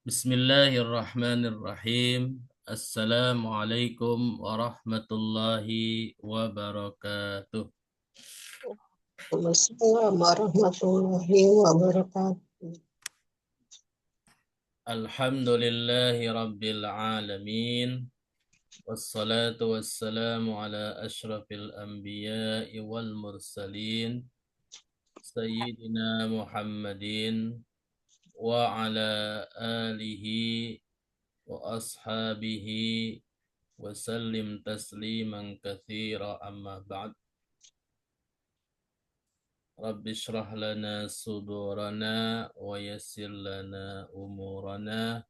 Bismillahirrahmanirrahim. Assalamualaikum warahmatullahi wabarakatuh. Waalaikumsalam warahmatullahi wabarakatuh. Alhamdulillahi rabbil alamin. Wassalatu wassalamu ala ashrafil anbiya'i wal mursalin. Sayyidina Muhammadin wa ala alihi wa ashabihi wa sallim tasliman katsira amma ba'd. Rabbi shrah lana sudurana wa yassir lana umurana.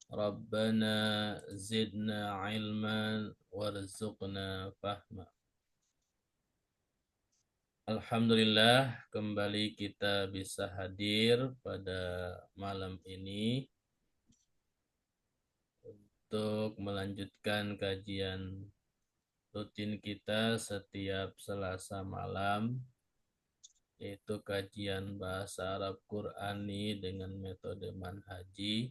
Rabbana zidna ilman warzuqna fahma. Alhamdulillah, kembali kita bisa hadir pada malam ini untuk melanjutkan kajian rutin kita setiap Selasa malam, yaitu kajian bahasa Arab Qur'ani dengan metode manhaji.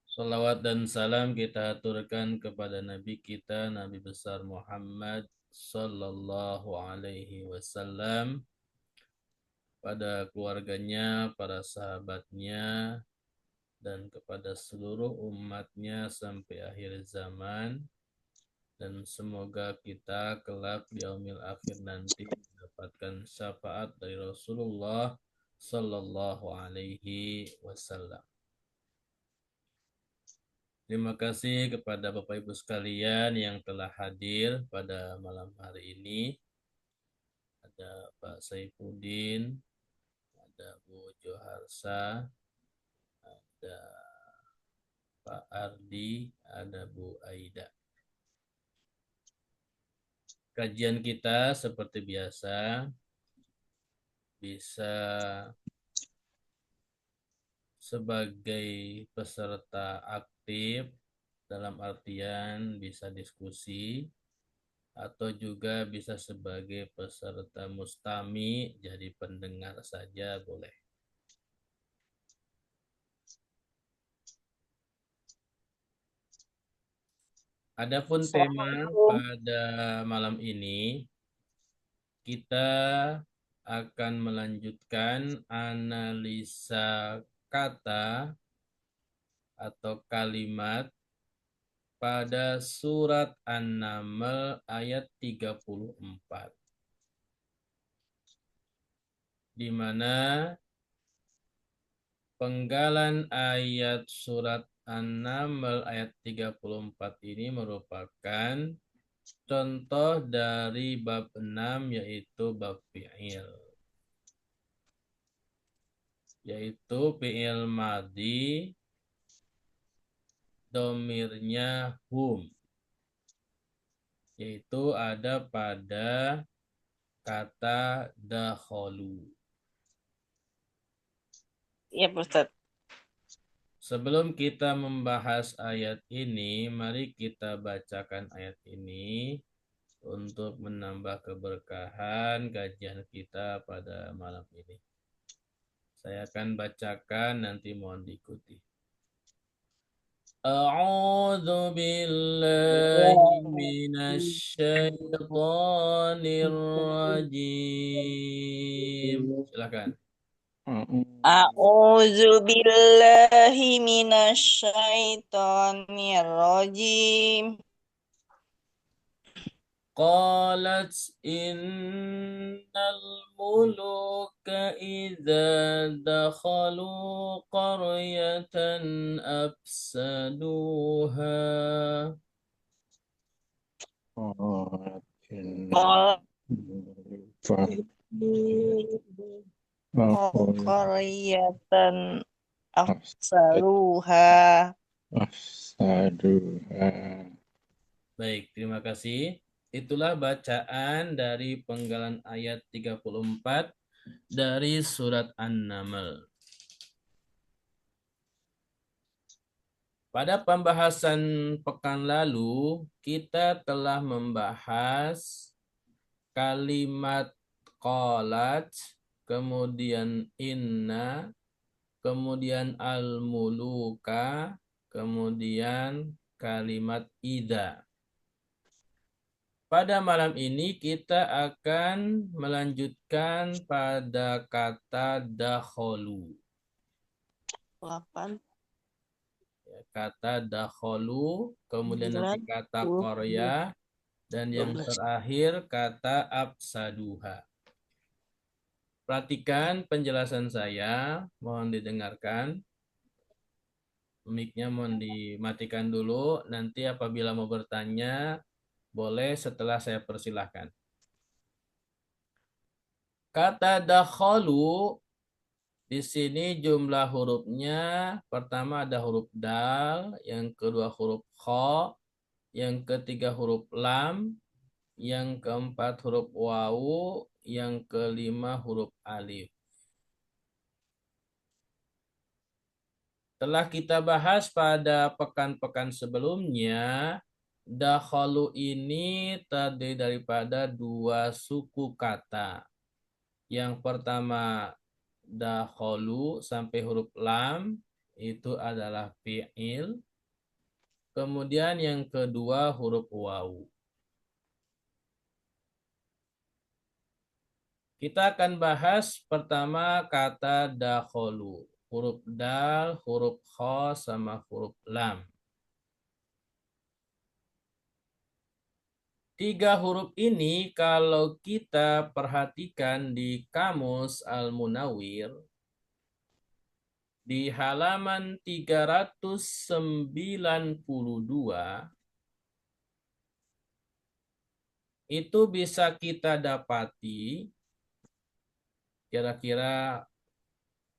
Salawat dan salam kita aturkan kepada Nabi kita, Nabi besar Muhammad Sallallahu Alaihi Wasallam, pada keluarganya, para sahabatnya, dan kepada seluruh umatnya sampai akhir zaman. Dan semoga kita kelak di yaumil akhir nanti mendapatkan syafaat dari Rasulullah Sallallahu Alaihi Wasallam. Terima kasih kepada Bapak Ibu sekalian yang telah hadir pada malam hari ini. Ada Pak Saifuddin, ada Bu Joharsa, ada Pak Ardi, ada Bu Aida. Kajian kita seperti biasa bisa sebagai peserta aktif, dalam artian bisa diskusi, atau juga bisa sebagai peserta mustami, jadi pendengar saja boleh. Adapun tema pada malam ini, kita akan melanjutkan analisa kata atau kalimat pada surat An-Naml ayat 34. Di mana penggalan ayat surat An-Naml ayat 34 ini merupakan contoh dari bab 6, yaitu bab fi'il. Yaitu fi'il madhi, domirnya hum. Yaitu ada pada kata dakholu. Iya, Pak Ustadz. Sebelum kita membahas ayat ini, mari kita bacakan ayat ini untuk menambah keberkahan kajian kita pada malam ini. Saya akan bacakan, nanti mohon diikuti. A'udzu billahi minasyaitonir rajim. Silakan. A'udzu billahi minasyaitonir rajim. Qalat innal muluka idza dakhalu qaryatan afsaduha. Qaryatan afsaluha. Baik, terima kasih. Itulah bacaan dari penggalan ayat 34 dari surat An-Naml. Pada pembahasan pekan lalu, kita telah membahas kalimat qalat, kemudian inna, kemudian al-muluka, kemudian kalimat ida. Pada malam ini kita akan melanjutkan pada kata dakholu. 8, Kata dakholu, kemudian nanti 9, kata 10, Korea, dan yang 12. terakhir kata absaduha. Perhatikan penjelasan saya, mohon didengarkan. Mic-nya mohon dimatikan dulu, nanti apabila mau bertanya, boleh setelah saya persilahkan. Kata dakholu, di sini jumlah hurufnya, pertama ada huruf dal, yang kedua huruf kha, yang ketiga huruf lam, yang keempat huruf wawu, yang kelima huruf alif. Telah kita bahas pada pekan-pekan sebelumnya, dakhalu ini terdiri daripada dua suku kata. Yang pertama dakhalu sampai huruf lam, itu adalah fi'il. Kemudian yang kedua huruf wawu. Kita akan bahas pertama kata dakholu. Huruf dal, huruf kha, sama huruf lam. Tiga huruf ini kalau kita perhatikan di Kamus Al-Munawwir, di halaman 392, itu bisa kita dapati kira-kira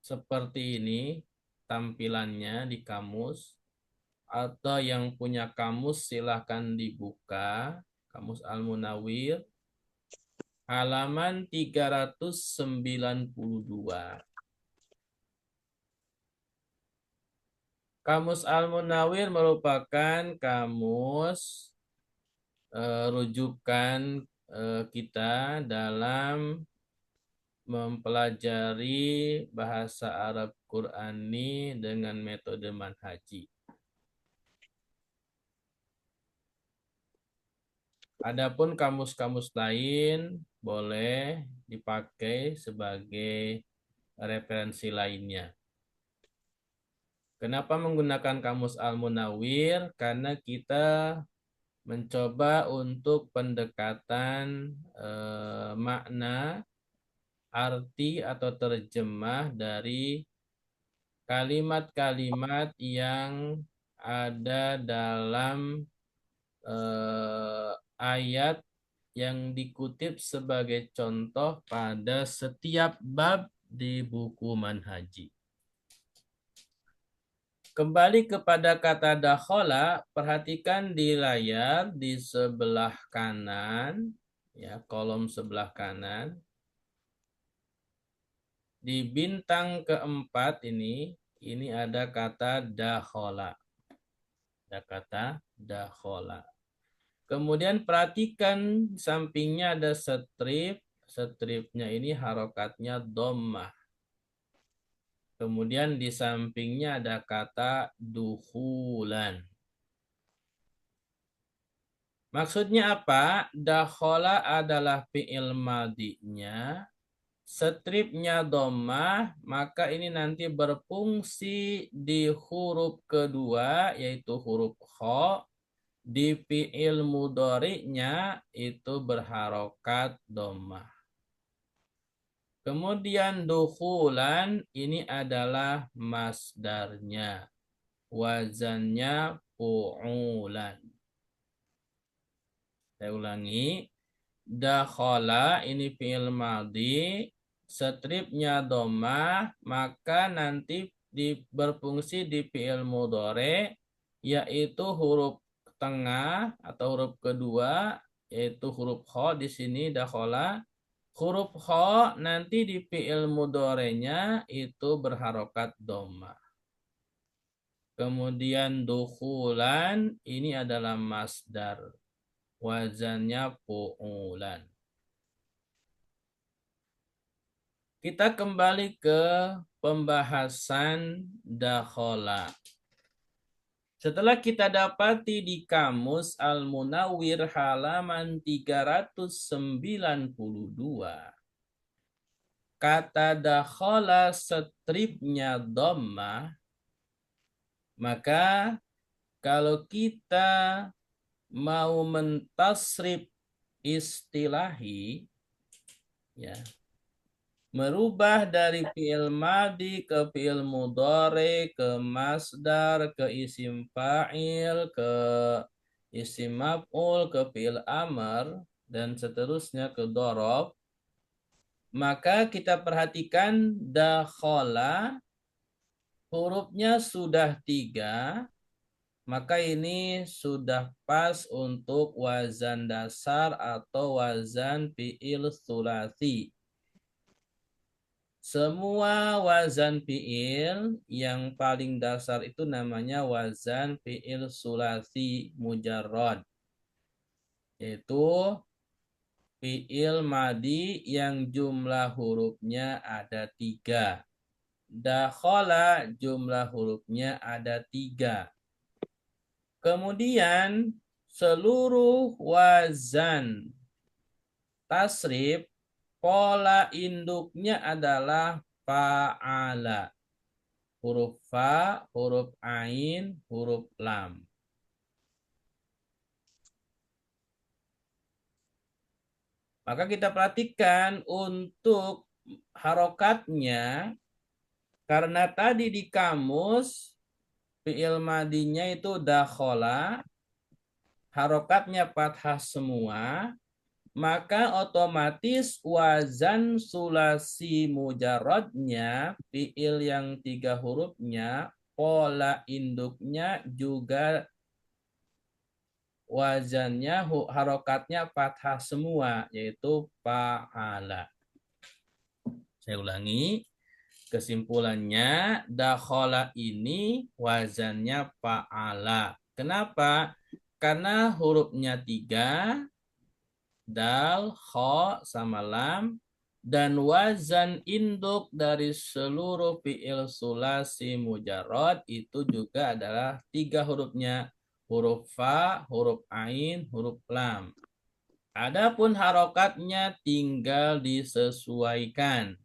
seperti ini tampilannya di kamus. Atau yang punya kamus silahkan dibuka. Kamus Al-Munawwir. Halaman 392. Kamus Al-Munawwir merupakan kamus rujukan kita dalam mempelajari bahasa Arab Qurani dengan metode manhaji. Adapun kamus-kamus lain boleh dipakai sebagai referensi lainnya. Kenapa menggunakan kamus Al-Munawwir? Karena kita mencoba untuk pendekatan makna, arti atau terjemah dari kalimat-kalimat yang ada dalam ayat yang dikutip sebagai contoh pada setiap bab di buku manhaji. Kembali kepada kata dakhala, perhatikan di layar di sebelah kanan, ya, kolom sebelah kanan. Di bintang keempat ini ada kata dakhala. Ada kata dakhala. Kemudian perhatikan sampingnya ada strip. Stripnya ini harokatnya dhammah. Kemudian di sampingnya ada kata dukhulan. Maksudnya apa? Dakhala adalah fi'il madinya. Stripnya dhammah, maka ini nanti berfungsi di huruf kedua, yaitu huruf kha. Di fi'il mudhari'nya itu berharokat dhammah. Kemudian dukhulan ini adalah masdarnya. Wazannya fu'ulan. Saya ulangi. Dakhala ini fi'il madhi. Stripnya dhammah. Maka nanti berfungsi di fi'il mudhari', yaitu huruf tengah atau huruf kedua, yaitu huruf kha di sini dakhala. Huruf kha nanti di fi'il mudhari'nya itu berharokat dhammah. Kemudian dukhulan ini adalah masdar. Wazannya fu'ulan. Kita kembali ke pembahasan dakhala. Setelah kita dapati di kamus Al-Munawwir halaman 392, kata dakhala stripnya dhammah, maka kalau kita mau mentasrif istilahi, ya, merubah dari fi'il madi ke fi'il mudhari, ke masdar, ke isim fa'il, ke isim maf'ul, ke fi'il amr, dan seterusnya ke dhorob, maka kita perhatikan dakhala hurufnya sudah 3, maka ini sudah pas untuk wazan dasar atau wazan fi'il tsulasi. Semua wazan fi'il yang paling dasar itu namanya wazan fi'il sulasi mujarrad. Yaitu fi'il madi yang jumlah hurufnya ada 3. Dakhala jumlah hurufnya ada 3. Kemudian seluruh wazan tasrif pola induknya adalah fa'ala. Huruf fa, huruf ain, huruf lam. Maka kita perhatikan untuk harokatnya, karena tadi di kamus fi'il madinya itu dakhala, harokatnya fathah semua, maka otomatis wazan sulasi mujarradnya, fi'il yang 3 hurufnya, pola induknya juga wazannya, harokatnya fathah semua, yaitu fa'ala. Saya ulangi, kesimpulannya dakhala ini wazannya fa'ala. Kenapa? Karena hurufnya 3, dal, kha, sama lam, dan wazan induk dari seluruh fi'il sulasi mujarrad itu juga adalah 3 hurufnya. Huruf fa, huruf ain, huruf lam. Adapun harokatnya tinggal disesuaikan.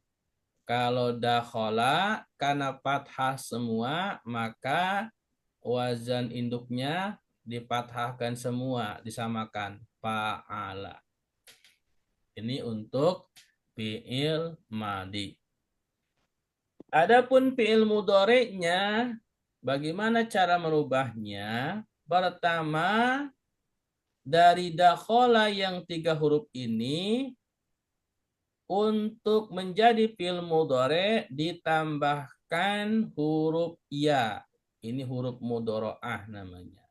Kalau dakhala karena fathah semua, maka wazan induknya difathahkan semua, disamakan fa'ala. Ini untuk fi'il madi. Adapun fi'il mudhari'nya, bagaimana cara merubahnya? Pertama, dari dakhala yang 3 huruf ini, untuk menjadi fi'il mudhari' ditambahkan huruf ya. Ini huruf mudhari'ah namanya.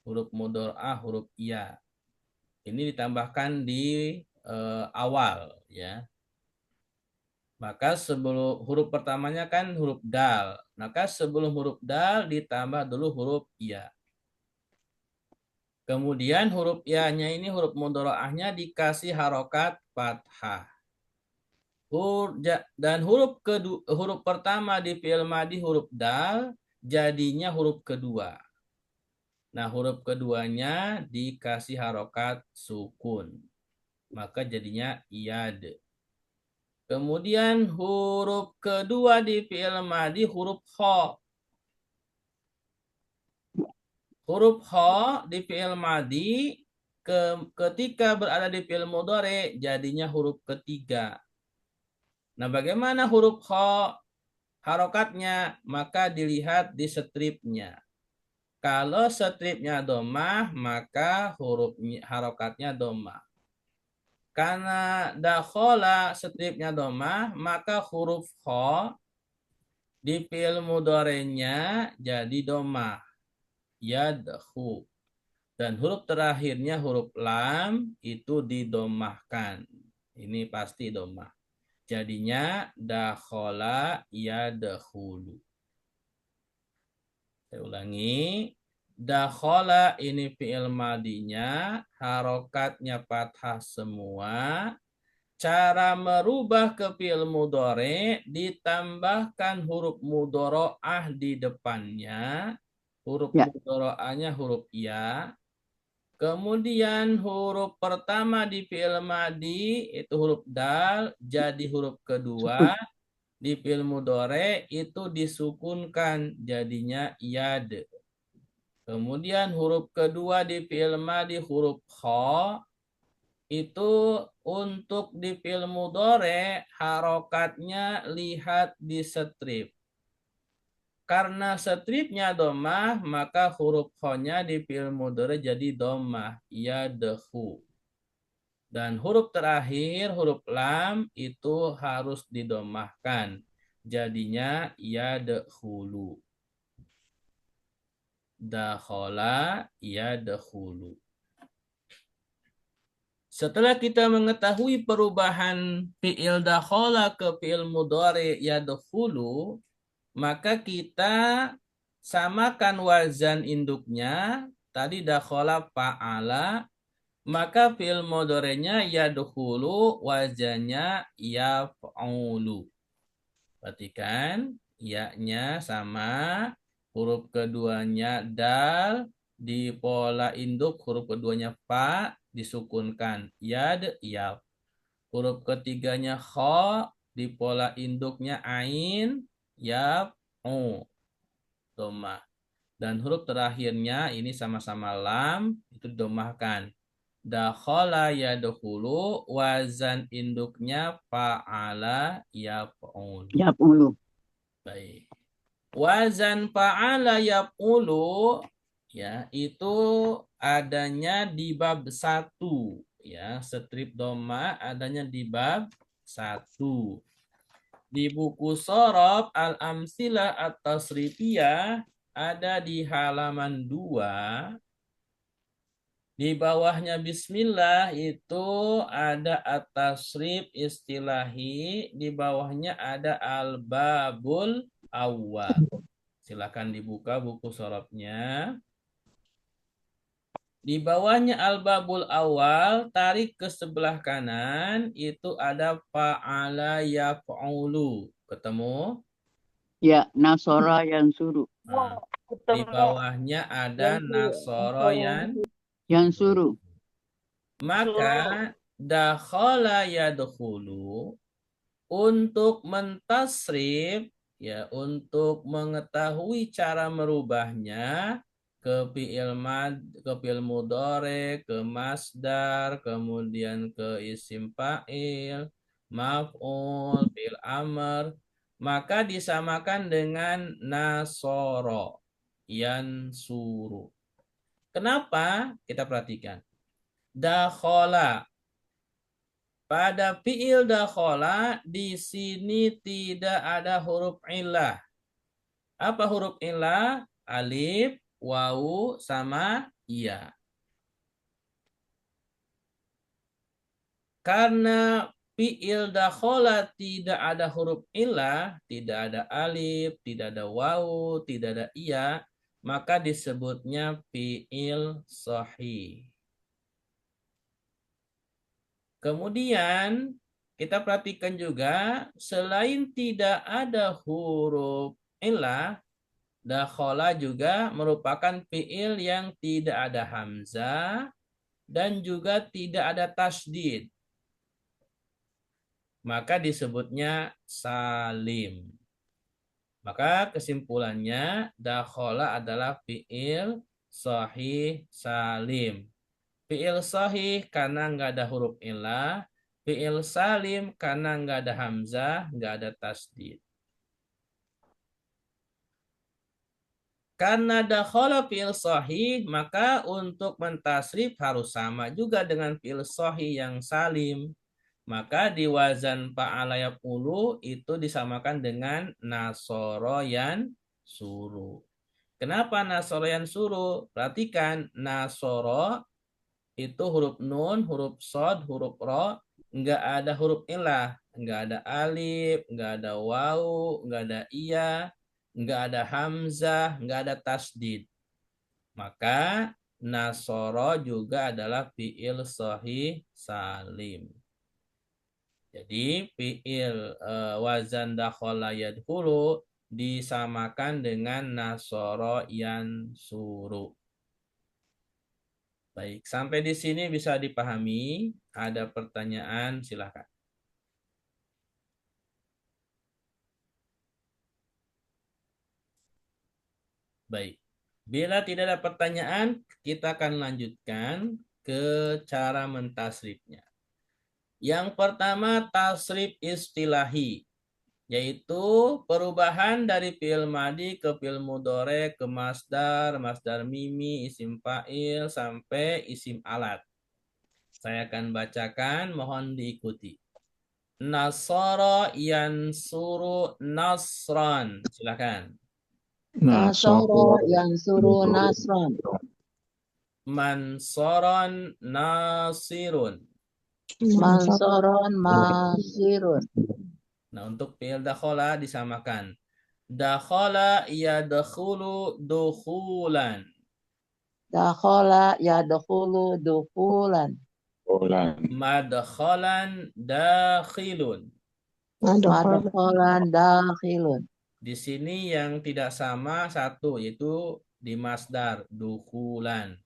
Huruf mudhari'ah, huruf ya. Ini ditambahkan di awal, ya. Maka sebelum huruf pertamanya kan huruf dal. Maka sebelum huruf dal ditambah dulu huruf ya. Kemudian huruf ya-nya ini, huruf mudhari'ahnya dikasih harokat fathah. Dan huruf pertama di fi'il madi huruf dal, jadinya huruf kedua. Nah, huruf keduanya dikasih harokat sukun. Maka jadinya iyad. Kemudian huruf kedua di fi'il madi huruf kha. Huruf kha di fi'il madi ketika berada di fi'il mudhari jadinya huruf ketiga. Nah, bagaimana huruf kha harokatnya? Maka dilihat di stripnya. Kalau stripnya dhammah, maka harokatnya dhammah. Karena dakhala stripnya dhammah, maka huruf kha di fi'il mudhari'nya jadi dhammah. Yadhu. Dan huruf terakhirnya huruf lam itu didomahkan. Ini pasti domah. Jadinya dakhala yadkhulu. Saya ulangi. Dakhala ini fi'il madinya, harokatnya fathah semua. Cara merubah ke fi'il mudhari ditambahkan huruf mudharaah di depannya. Huruf Ya. mudharaahnya huruf ya. Kemudian huruf pertama di fi'il madi itu huruf dal, jadi huruf kedua di fi'il mudhari itu disukunkan jadinya yad. Kemudian huruf kedua di fi'il madi huruf kha itu untuk di fi'il mudhari harokatnya lihat di strip. Karena stripnya domah, maka huruf kha-nya di fi'il mudhari jadi domah, yadhu. Dan huruf terakhir, huruf lam, itu harus didomahkan. Jadinya yadkhulu. Dakhala yadkhulu. Setelah kita mengetahui perubahan fi'il dakhala ke fi'il mudhari yadkhulu, maka kita samakan wazan induknya. Tadi dakhala fa'ala, maka fi'il mudhari'nya yadkhulu, wazannya yaf'ulu. Perhatikan, ya-nya sama, huruf keduanya dal, di pola induk huruf keduanya fa, disukunkan. Yad, yaf. Huruf ketiganya kha, di pola induknya ain, yaf, domah. Dan huruf terakhirnya ini sama-sama lam, itu didomahkan. Dakhala yadkhulu, wazan induknya fa'ala yaf'ul. Yaf'ulu. Baik. Wazan fa'ala yaf'ulu ya itu adanya di bab 1 ya, strip doma adanya di bab 1. Di buku Shorof Al-Amsilah At-Tasrifiyah ada di halaman 2. Di bawahnya bismillah itu ada at-tasrif istilahi, di bawahnya ada al-babul awal. Silakan dibuka buku sorofnya. Di bawahnya al-babul awal, tarik ke sebelah kanan, itu ada fa'ala yaf'ulu. Ketemu? Ya, nasora yang suruh. Nah, di bawahnya ada nasoro Yang suruh. maka dakhala yadkhulu untuk mentasrif ya, untuk mengetahui cara merubahnya ke fi'il ke fi'il mudhari, ke masdar, kemudian ke isim fa'il, maf'ul, fi'il amr, maka disamakan dengan nasoro, yansuru. Kenapa? Kita perhatikan. Dakhala. Pada fi'il dakhala di sini tidak ada huruf illah. Apa huruf illah? Alif, wawu, sama iya. Karena fi'il dakhala tidak ada huruf illah, tidak ada alif, tidak ada wawu, tidak ada iya, maka disebutnya fi'il sahih. Kemudian kita perhatikan juga selain tidak ada huruf illah, dakhala juga merupakan fi'il yang tidak ada hamzah dan juga tidak ada tasdid. Maka disebutnya salim. Maka kesimpulannya dakhala adalah fi'il sahih salim. Fi'il sahih karena nggak ada huruf illah. Fi'il salim karena nggak ada hamzah, nggak ada tasdid. Karena dakhala fi'il sahih, maka untuk mentasrif harus sama juga dengan fi'il sahih yang salim. Maka di wazan fa'ala yaf'ulu itu disamakan dengan nasoro yansuru. Kenapa nasoro yansuru? Perhatikan nasoro itu huruf nun, huruf sod, huruf ro, nggak ada huruf ilah, nggak ada alif, nggak ada wawu, nggak ada iya, nggak ada hamzah, nggak ada tasdid. Maka nasoro juga adalah fi'il sahih salim. Jadi fiil wazan dakhala yadkhulu disamakan dengan nasoro yansuru. Baik, sampai di sini bisa dipahami. Ada pertanyaan, silakan. Baik. Bila tidak ada pertanyaan, kita akan lanjutkan ke cara mentasrifnya. Yang pertama, tasrif istilahi, yaitu perubahan dari fi'il madi ke fi'il mudhari ke masdar, masdar mimi, isim fa'il, sampai isim alat. Saya akan bacakan, mohon diikuti. Nasara yansuru nasran. Silakan. Nasara yansuru nasran. Mansoron nasirun. Mansoron masirun. Nah, untuk fi'il dakhala disamakan. Dakhala yadkhulu dukhulan. Dakhala yadkhulu dukhulan. Madkhalan dakhilun. Madkhalan dakhilun. Di sini yang tidak sama satu, yaitu di masdar dukhulan.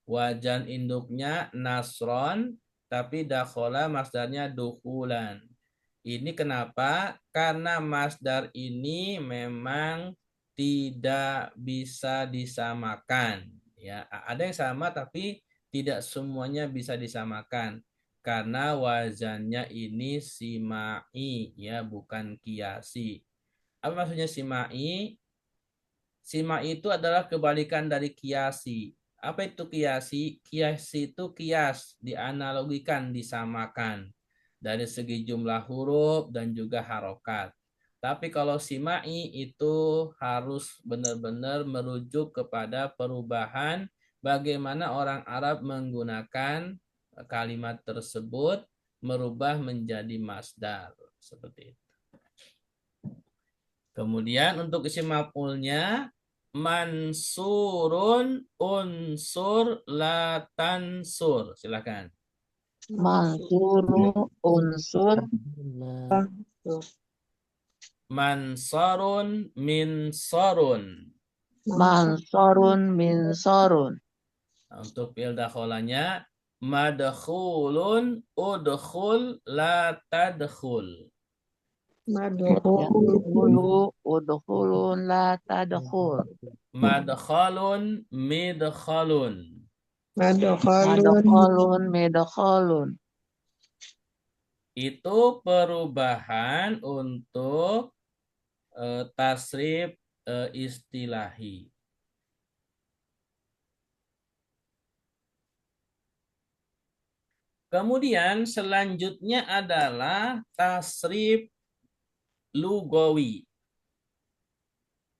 Wajan induknya nasron, tapi dakhala masdarnya dukhulan. Ini kenapa? Karena masdar ini memang tidak bisa disamakan. Ya, ada yang sama tapi tidak semuanya bisa disamakan karena wazannya ini simai, ya, bukan kiasi. Apa maksudnya simai? Simai itu adalah kebalikan dari kiasi. Apa itu kiasi? Kiasi itu kias, dianalogikan, disamakan dari segi jumlah huruf dan juga harokat. Tapi kalau simai itu harus benar-benar merujuk kepada perubahan bagaimana orang Arab menggunakan kalimat tersebut merubah menjadi masdar. Seperti itu. Kemudian untuk isim maf'ulnya mansurun unsur la tansur. Silakan. Mansuru unsur Mansarun minsarun. mansorun minsorun. Nah, untuk fi'il dakhalanya madkhulun udkhul la tadkhul. Yadkhulu udkhulun la tadkhul. Madkhalun midkhalun. Madkhalun midkhalun. Itu perubahan untuk tasrif istilahi. Kemudian selanjutnya adalah tasrif lugawi.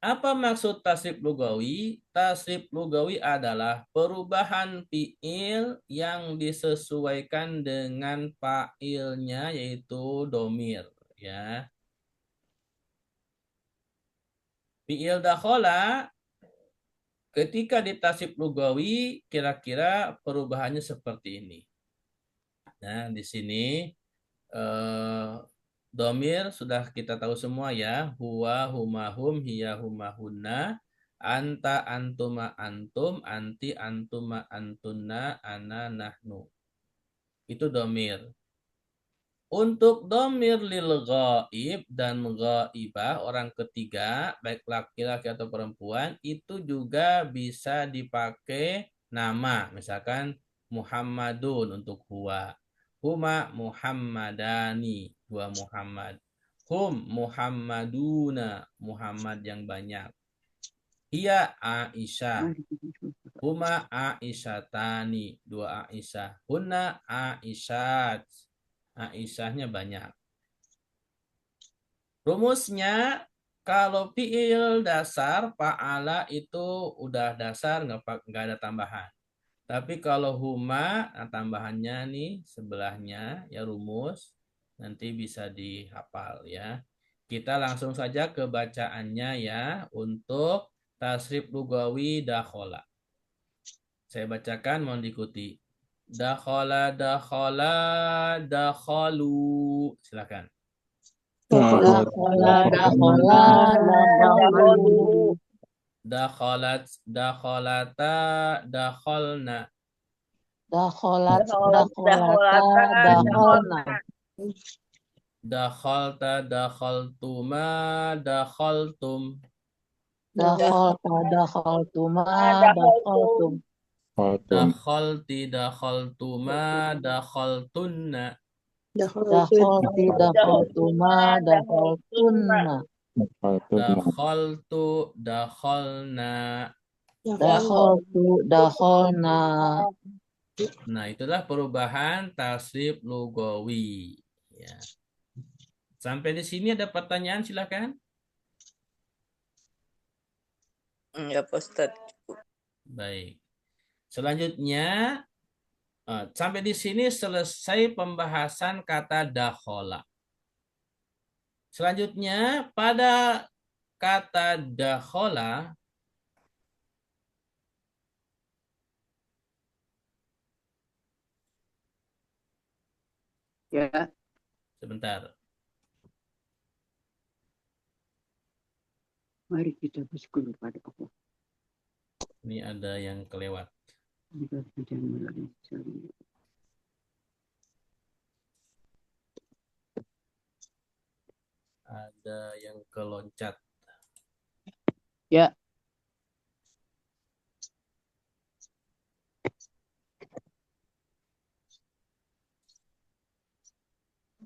Apa maksud tasrif lugawi? Tasrif lugawi adalah perubahan fiil yang disesuaikan dengan fa'ilnya, yaitu domir. Ya. Fiil dakhala ketika ditasrif lugawi kira-kira perubahannya seperti ini. Nah, di sini domir sudah kita tahu semua ya. Huwa, huma, hum, hiya, huma, hunna. Anta, antuma, antum. Anti, antuma, antunna. Ana, nahnu. Itu domir. Untuk domir lil ghaib dan ghaibah, orang ketiga, baik laki-laki atau perempuan, itu juga bisa dipakai nama. Misalkan Muhammadun untuk huwa. Huma Muhammadani, dua Muhammad. Hum Muhammaduna, Muhammad yang banyak. Ia Aisyah. Huma Aisyatani, dua Aisyah. Hunna Aisyat. Aisyahnya banyak. Rumusnya, kalau fiil dasar, fa'ala itu udah dasar, nggak ada tambahan. Tapi kalau huma, nah tambahannya nih sebelahnya, ya rumus, nanti bisa dihafal ya. Kita langsung saja ke bacaannya ya, untuk tasrif lugawi dakhala. Saya bacakan, mohon diikuti. Dakhala, dakhala, dakhalu. Silakan. Dakhala, dakhala, dakhalu. Dakhalat, dakhalata, dakhalna. Dakhalat, dakhalata, dakhalna. Dakhalta, dakhaltuma, dakhaltum. Dakhalta, dakhaltuma, dakhaltum. Dakhalti, dakhaltuma, dakhaltunna. Dakhalti, dakhaltuma, dakhaltunna. Dakhaltu, dakhalna. Dakhaltu, dakhalna. Nah, itulah perubahan tasrif lugawi. Ya. Sampai di sini ada pertanyaan, silakan. Enggak, Pak Ustadz. Baik. Selanjutnya, sampai di sini selesai pembahasan kata dakhala. Selanjutnya, pada kata dakhala, Ya, sebentar. mari kita bersyukur kepada Allah. Ini ada yang kelewat. Ada yang keloncat. Ya,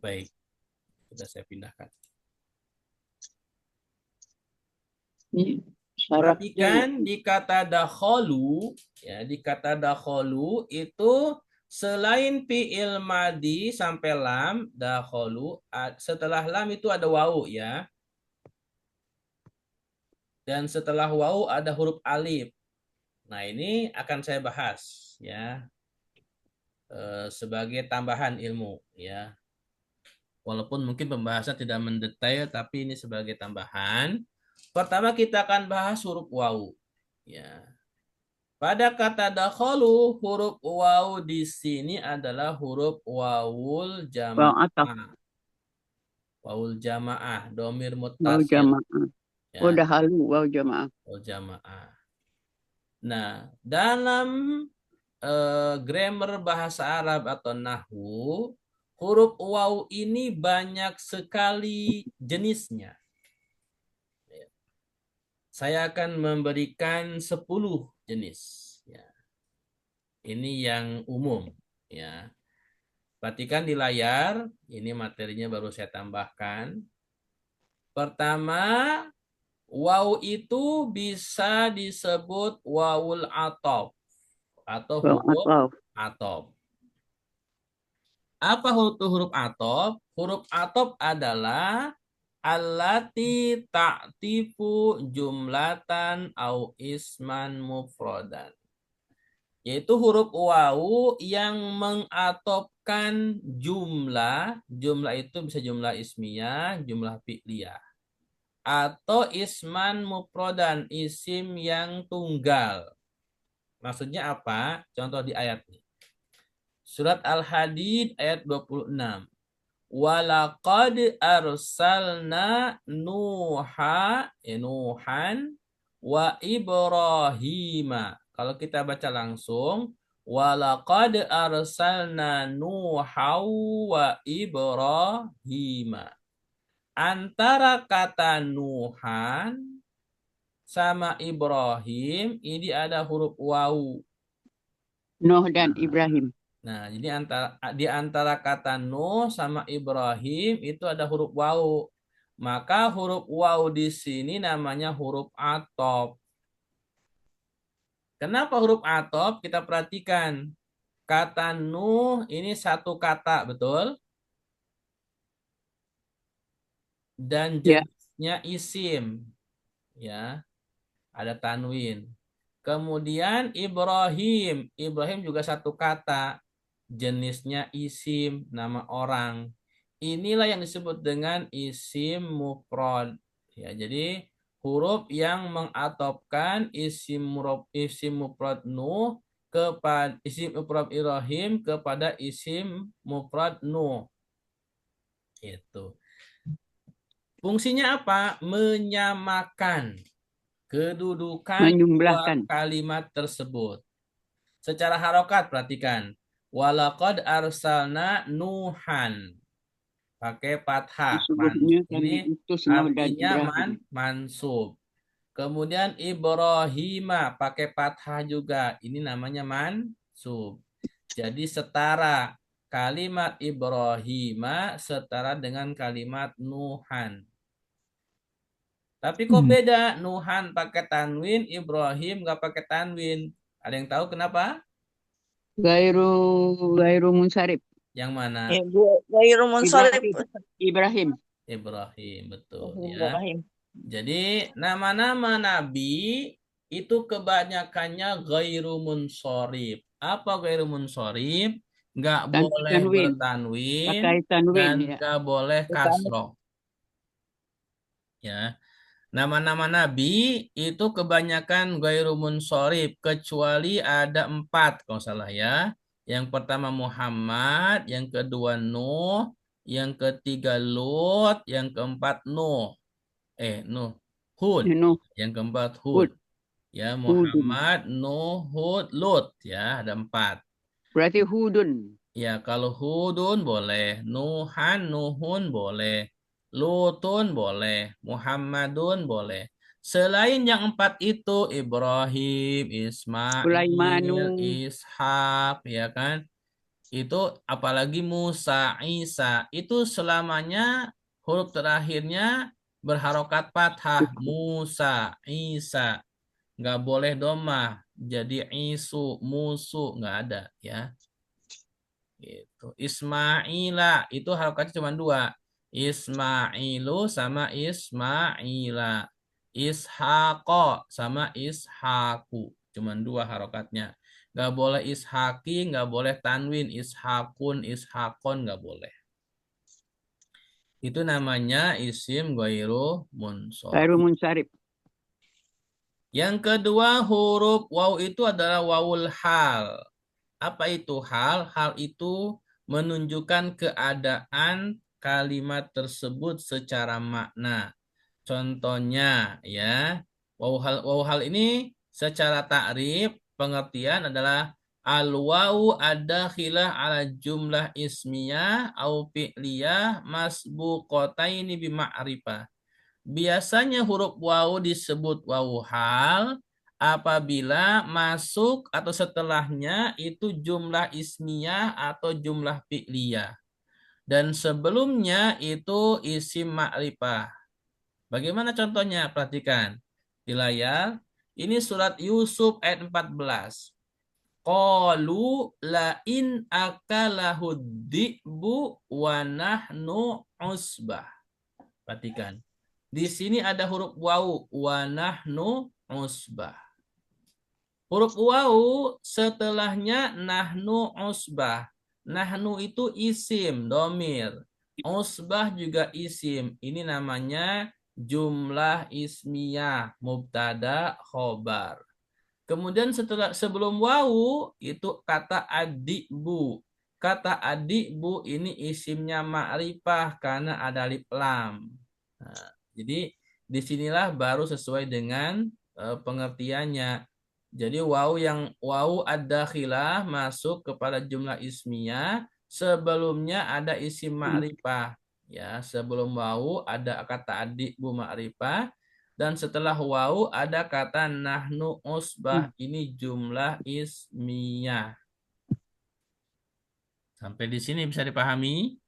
Baik, sudah saya pindahkan. ini syaratnya Perhatikan di kata dakhalu, ya, di kata dakhalu itu selain fi'il madi sampai lam, dakhalu, setelah lam itu ada wawu, ya. Dan setelah wawu ada huruf alif. Nah, ini akan saya bahas, ya, sebagai tambahan ilmu, ya. Walaupun mungkin pembahasan tidak mendetail, tapi ini sebagai tambahan. Pertama kita akan bahas huruf wawu, ya. Pada kata dakhalu, huruf wawu di sini adalah huruf wawul bawang atap, jamaah. Wawul jamaah, domir bau muttasil, jamaah. ya, Udah halu, bau jamaah. wawul jamaah. Nah, dalam grammar bahasa Arab atau nahwu, huruf wawu ini banyak sekali jenisnya. Saya akan memberikan 10 jenis. Ya. Ini yang umum, ya. Perhatikan di layar, ini materinya baru saya tambahkan. Pertama, wawu itu bisa disebut wawul atop atau Bawang huruf atap, atop. Apa huruf atop? Huruf atop adalah allati ta'tifu jumlatan au isman mufrodan. Yaitu huruf wawu yang mengatopkan jumlah. Jumlah itu bisa jumlah ismiyah, jumlah fi'liyah. Atau isman mufrodan, isim yang tunggal. Maksudnya apa? Contoh di ayat ini. Surat Al-Hadid ayat 26. Walaqad arsalna Nuhan wa Ibrahima. Kalau kita baca langsung, walaqad arsalna Nuhan wa Ibrahima. Antara kata Nuhan sama Ibrahim ini ada huruf wawu. Nuh dan Ibrahim. Nah, jadi di antara kata Nuh sama Ibrahim itu ada huruf wawu. Maka huruf wawu di sini namanya huruf atop. Kenapa huruf atop? Kita perhatikan. Kata Nuh ini satu kata, betul? Dan Ya, jenisnya isim. Ya, ada tanwin. Kemudian Ibrahim. Ibrahim juga satu kata. Jenisnya isim, nama orang. Inilah yang disebut dengan isim mufrad. Ya, jadi huruf yang mengatopkan isim mufrad Nuh kepada isim mufrad Ibrahim kepada isim mufrad Nuh. Itu. Fungsinya apa? Menyamakan kedudukan dua Menjumlahkan. kalimat tersebut. Secara harokat perhatikan. Walaqad arsalna Nuhan. Pakai fathah. Sesungguhnya kami Ini utus Nuh dan artinya Ibrahim. mansub. Kemudian Ibrahima pakai fathah juga. Ini namanya mansub. Jadi setara. Kalimat Ibrahima setara dengan kalimat Nuhan. Tapi kok beda? Nuhan pakai tanwin, Ibrahim nggak pakai tanwin. Ada yang tahu kenapa? Gairu munsharif. Yang mana? Ya, Ghairu munsharif. Ibrahim. Ibrahim, betul ya. Ibrahim. Jadi nama-nama nabi itu kebanyakannya ghairu munsharif. Apa ghairu munsharif? Nggak Tanpa boleh tanwin. bertanwin Pakai tanwin dan ya. nggak boleh kasroh. Ya. Nama-nama nabi itu kebanyakan ghairu munsharif kecuali ada 4 kalau salah ya. Yang pertama Muhammad, yang kedua Nuh, yang ketiga Lut, yang keempat Nuh. Hud. Nuh. Yang keempat Hud. Hud. Ya, Hudun. Muhammad, Nuh, Hud, Lut. Ya, ada 4. Berarti Hudun. Ya, kalau Hudun boleh. Nuhan, Nuhun boleh. Lutun boleh. Muhammadun boleh. Selain yang 4 itu, Ibrahim, Ismail, Sulaimanu. Ishak, ya kan? Itu apalagi Musa, Isa. Itu selamanya huruf terakhirnya berharokat fathah. Musa, Isa. Nggak boleh domah. Jadi isu, musu. Nggak ada ya. Gitu. Ismaila itu harokatnya cuma 2. Ismailu sama Ismaila. Ishaqo sama Ishaku. Cuma 2 harokatnya. Nggak boleh ishaki, nggak boleh tanwin. Ishakun, ishakon nggak boleh. Itu namanya isim ghairu munsharif. Gairu munsharif. Yang kedua huruf waw itu adalah wawul hal. Apa itu hal? Hal itu menunjukkan keadaan kalimat tersebut secara makna. Contohnya ya, waw hal ini secara takrif pengertian adalah al-wawu ad-dakhilah ala jumlah ismiyah au fi'liyah masbuqataini bi ma'rifah. Biasanya huruf wawu disebut wawu hal apabila masuk atau setelahnya itu jumlah ismiyah atau jumlah fi'liyah. Dan sebelumnya itu isim ma'rifah. Bagaimana contohnya? Perhatikan di layar. Ini surat Yusuf ayat 14. Qalu la in akalahud di'bu wa nahnu usbah. Perhatikan. Di sini ada huruf wawu wa nahnu usbah. Huruf wawu setelahnya nahnu usbah. Nahnu itu isim, domir. Usbah juga isim. Ini namanya jumlah ismiyah, mubtada, khobar. Kemudian sebelum wawu itu kata adibu. Kata adibu ini isimnya ma'rifah karena ada alif lam. Nah, jadi disinilah baru sesuai dengan pengertiannya. Jadi wawu ad-dakhilah masuk kepada jumlah ismiyah, sebelumnya ada isim ma'rifah. Ya, sebelum wawu ada kata adibu ma'rifah. Dan setelah wawu ada kata nahnu usbah. Ini jumlah ismiyah. Sampai di sini bisa dipahami?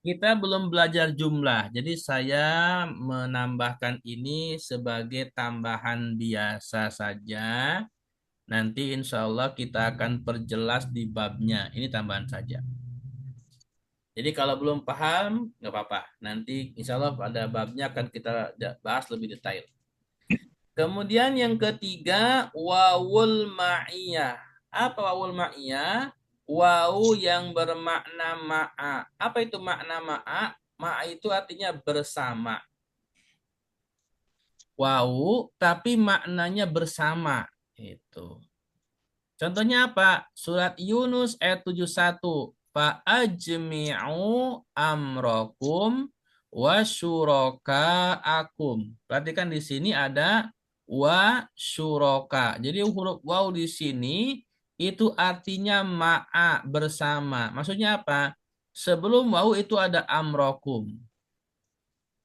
Kita belum belajar jumlah. Jadi saya menambahkan ini sebagai tambahan biasa saja. Nanti insya Allah kita akan perjelas di babnya. Ini tambahan saja. Jadi kalau belum paham, nggak apa-apa. Nanti insya Allah pada babnya akan kita bahas lebih detail. Kemudian yang ketiga, wawul ma'iyah. Apa wawul ma'iyah? Wawu yang bermakna ma'a. Apa itu makna ma'a? Ma'a itu artinya bersama. Wawu, tapi maknanya bersama. Itu. Contohnya apa? Surat Yunus ayat 71. Fa'ajmi'u amrokum wa syuraka'akum. Perhatikan di sini ada wa syuraka. Jadi huruf waw di sini itu artinya ma'a bersama. Maksudnya apa? Sebelum waw itu ada amrokum.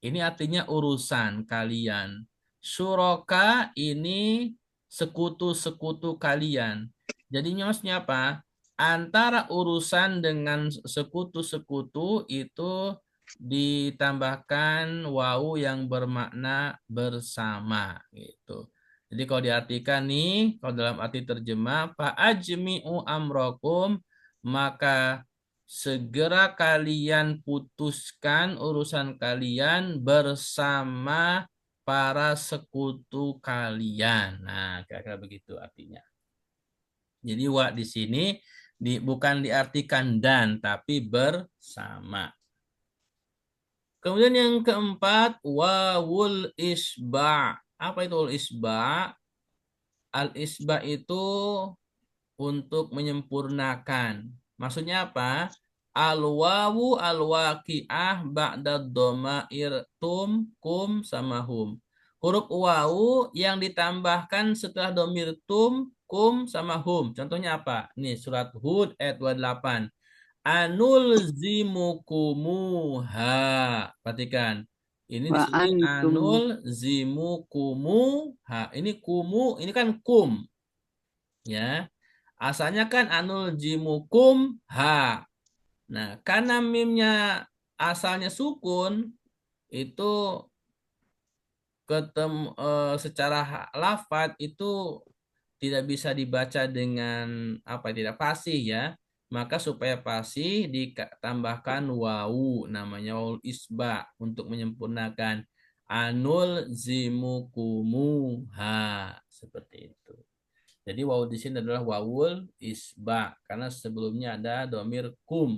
Ini artinya urusan kalian. Syuraka ini sekutu-sekutu kalian. Jadinya maksudnya apa? Antara urusan dengan sekutu-sekutu itu ditambahkan wawu yang bermakna bersama gitu. Jadi kalau diartikan nih, kalau dalam arti terjemah, fa'ajmi'u amrokum, maka segera kalian putuskan urusan kalian bersama para sekutu kalian. Nah, kira-kira begitu artinya. Jadi wa di sini bukan diartikan dan, tapi bersama. Kemudian yang keempat, wawul isba. Apa itu wawul isba? Al isba itu untuk menyempurnakan. Maksudnya apa? Al-wawu al-waqi'ah ba'da dhamair tum, kum, sama hum. Huruf wawu yang ditambahkan setelah domir tum, kum, sama hum. Contohnya apa? Nih surat Hud ayat 28. Anul zimukumuha. Perhatikan. Ini di Wa sini antum anul zimukumuha. Ini kumu, ini kan kum. Ya. Asalnya kan anul jimukum ha. Nah, karena mimnya asalnya sukun, itu secara lafadz itu tidak bisa dibaca dengan apa tidak fasih ya. Maka supaya fasih ditambahkan wawu namanya wawu isba untuk menyempurnakan anul zimukumuha seperti itu. Jadi wawu di sini adalah wawul isba karena sebelumnya ada domir kum.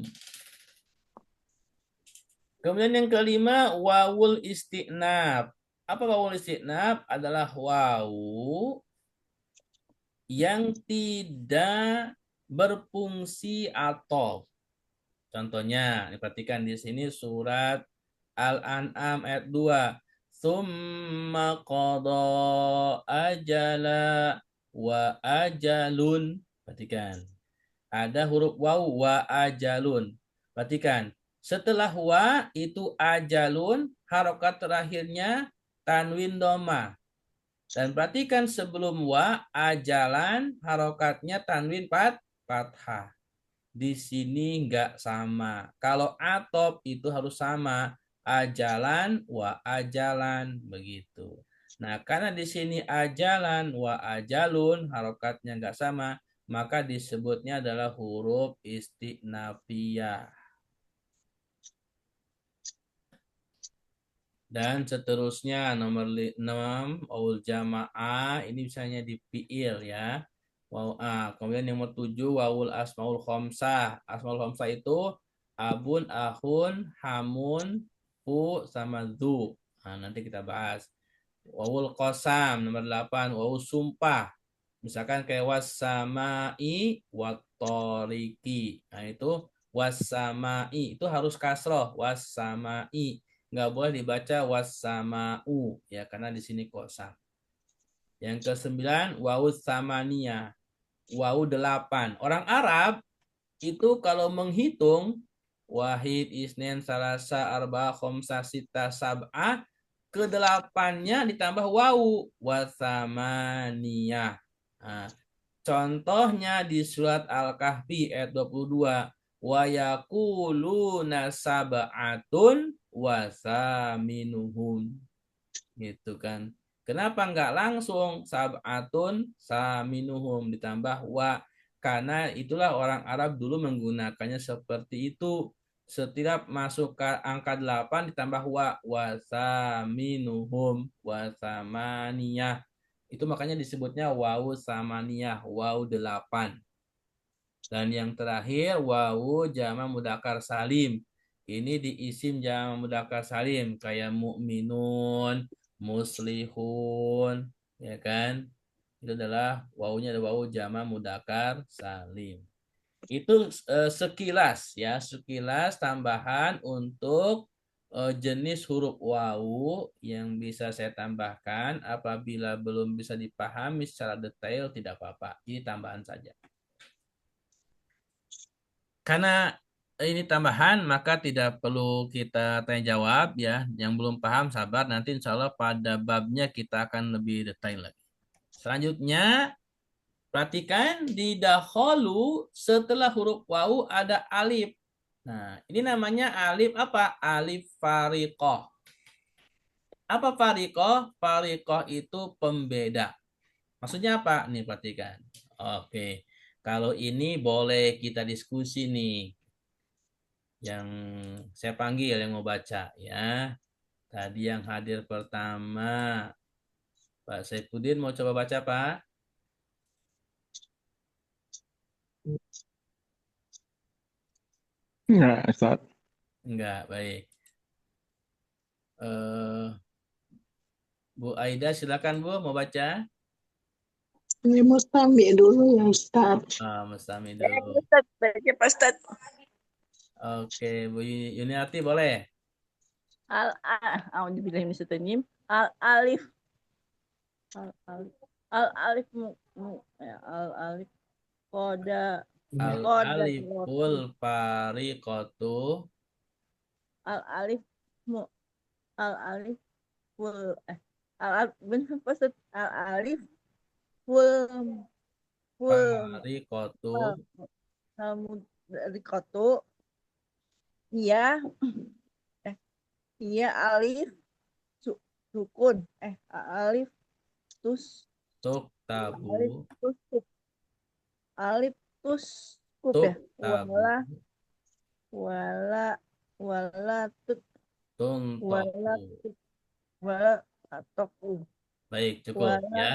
Kemudian yang kelima wawul isti'nab. Apa wawul isti'nab? Adalah wawu yang tidak berfungsi atau. Contohnya, perhatikan di sini surat Al-An'am ayat 2. Summa qada ajala wa ajalun. Perhatikan. Ada huruf waw wa ajalun. Perhatikan. Setelah wa itu ajalun, harokat terakhirnya tanwin doma. Dan perhatikan sebelum wa ajalan, harokatnya tanwin fathah. Di sini enggak sama. Kalau atop itu harus sama. Ajalan wa ajalan begitu. Nah, karena di sini ajalan wa ajalun harokatnya enggak sama, maka disebutnya adalah huruf istinafiyah. Dan seterusnya nomor 6 aul jamaah ini misalnya di fiil ya. Wow, kemudian nomor 7 wawul asmaul khamsah. Asmaul khamsah itu abun, ahun, hamun, fu sama dzu. Nah, nanti kita bahas. Wawul qasam nomor 8 wawul sumpah. Misalkan kayak wasamai watoriki. Nah, itu wasamai itu harus kasroh wasamai. Nggak boleh dibaca wasamau ya karena di sini qasam. Yang ke-9 wawu samaniyah. Wawu 8. Orang Arab itu kalau menghitung wahid, isnen, salasa, arba, khomsa, sita, sab'ah ke-8-nya ditambah wawu wasamaniyah. Nah, contohnya di surat Al-Kahfi ayat 22 wa yaquluna sab'atun wasaminuhum gitu kan. Kenapa enggak langsung sab'atun saminuhum ditambah wa? Karena itulah orang Arab dulu menggunakannya seperti itu. Setiap masuk ke angka 8 ditambah wa wasaminuhum wasamaniyah. Itu makanya disebutnya wawu samaniyah, wawu 8. Dan yang terakhir wawu jama mudzakkar salim. Ini di isim jama mudzakkar salim kayak mukminun, muslihun, ya kan? Itu adalah wawunya ada wawu jama mudzakkar salim. Itu sekilas ya, sekilas tambahan untuk jenis huruf wawu yang bisa saya tambahkan. Apabila belum bisa dipahami secara detail tidak apa-apa. Ini tambahan saja. Karena ini tambahan maka tidak perlu kita tanya jawab ya. Yang belum paham sabar, nanti insya Allah pada babnya kita akan lebih detail lagi. Selanjutnya perhatikan di dahulu setelah huruf wawu ada alif. Nah, ini namanya alif apa? Alif fariqoh. Apa fariqoh? Fariqoh itu pembeda. Maksudnya apa? Nih perhatikan. Oke. Kalau ini boleh kita diskusi nih. Yang saya panggil yang mau baca ya. Tadi yang hadir pertama Pak Saifuddin mau coba baca Pak? Enggak, Ustaz. Enggak, baik. Bu Aida silakan Bu mau baca. Ini Mustami dulu ya Ustaz. Mustami Ya, dulu. Ustaz, baca Pak Ustaz. Oke, Bu Yuniarti boleh. A'udzubillahi minasyaitonir al alif al alif al alif koda Al koda aliful fariqatu al alif mu al alif ful al alif benar Pak Ustaz? Al alif ful fariqatu dari kotu iya iya alif sukun alif tus tuktabu alif tus alif tus ya tuktabu wala wala tut wala tuntaku. wala toku Baik, cukup wala ya.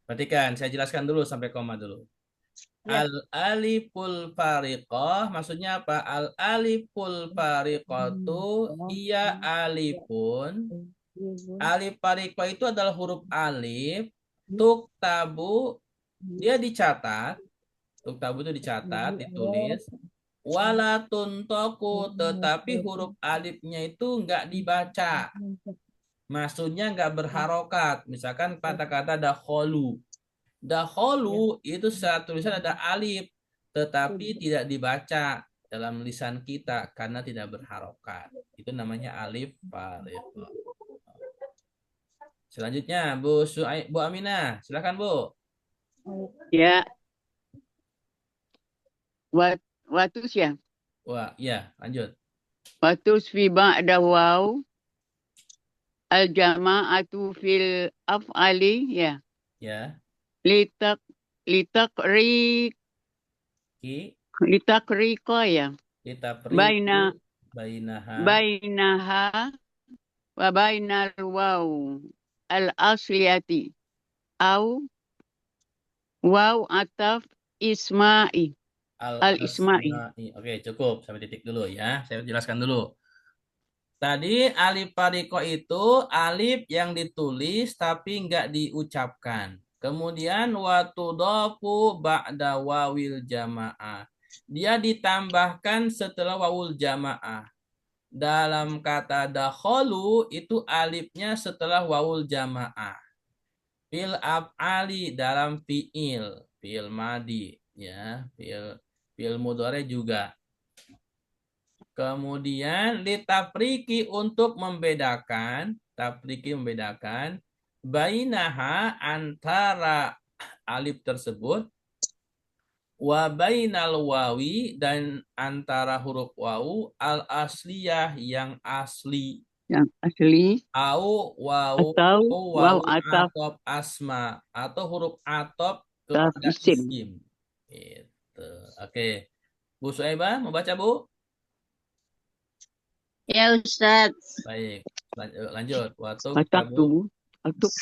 Perhatikan, saya jelaskan dulu sampai koma dulu. ya. Al aliful fariqah maksudnya apa? Al aliful fariqatu iya alifun. Alif fariqah itu adalah huruf alif. Tuktabu dia dicatat. Tuktabu itu dicatat, ditulis. Wala tuntoku tetapi huruf alifnya itu enggak dibaca. Maksudnya enggak berharokat. Misalkan kata-kata dahulu. Dahulu itu secara tulisan ada alif, tetapi tidak dibaca dalam lisan kita karena tidak berharokat. Itu namanya alif fariqah. Selanjutnya Bu Aminah, silakan Bu. Ya, watus ya. Wah, ya, lanjut. Watus fi ba'da waw al jama'atu fil af'ali ya. Ya. Litakri Ki litakriko ya. Bainaha Bainaha wa bainal waw al asliyati au waw ataf isma'i al isma'i. Oke, cukup sampai titik dulu ya. Saya jelaskan dulu. Tadi alif pariko itu alif yang ditulis tapi nggak diucapkan. Kemudian watudofu ba'da wawil jamaah. Dia ditambahkan setelah wawul jamaah. Dalam kata dakholu itu alifnya setelah wawul jamaah. Fil af'ali dalam fi'il madi ya, fi'il mudhari juga. Kemudian litafriki untuk membedakan, tafriki membedakan bainaha antara alif tersebut wa bainal wawi dan antara huruf wawu al asliyah yang asli. Yang asli Au wawu atau waw ataf atop asma atau huruf atop kepada isim. isim. Gitu. Oke. Bu Suhaibah mau baca Bu? Ya Ustaz. Baik, lanjut. Watuk tabu. Watuk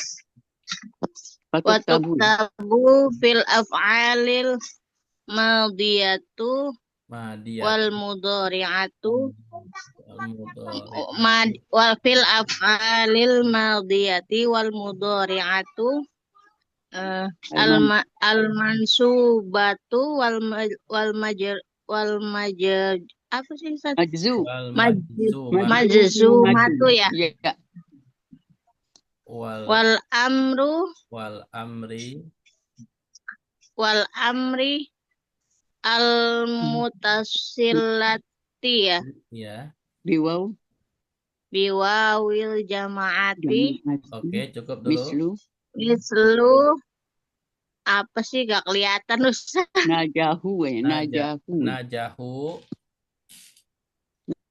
Watuk tabu. tabu fil af'alil madiyatu wal mudhari'atu wal fil af'alil madiyati wal mudhari'atu Al-mansubatu wal majr apa sih Ustaz? Majzu. Wal Majzumatu majzumatu ya. Ya. wal Wal amru wal amri wal amri al mutasilati ya. ya. Biwaw. Biwawil jamaati Oke, cukup dulu. Mislu. mislu apa sih gak kelihatan Ustaz? Najahu. Najahu. Najahu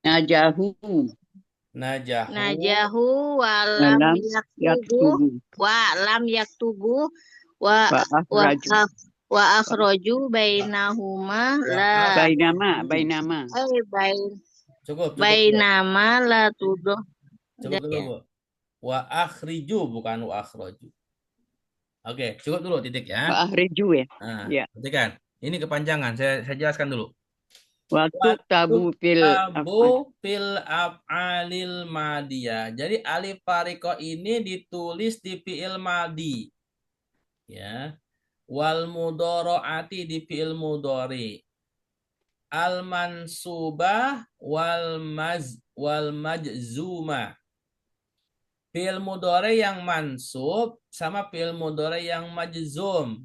Najahu. najahu Najahu walam Walam yaktubu yaktubu. walam yaktubu wa Wa akhraju. wa akhraju bainahuma la Bainama. cukup bainama la tuduh. cukup dulu Bu. Wa akhriju bukan wa akhraju. Oke, cukup dulu titik ya. Wa akhriju ya. Nah, Ya. perhatikan. Ini kepanjangan. Saya jelaskan dulu. Waktu tabu fil Tabu fil af'alil madiyah. Jadi alif fariko ini ditulis di fi'il madi. Ya. Wal mudharaati di fi'il mudhari. Al mansubah wal majzuma. Fi'il mudhari yang mansub sama fi'il mudhari yang majzum.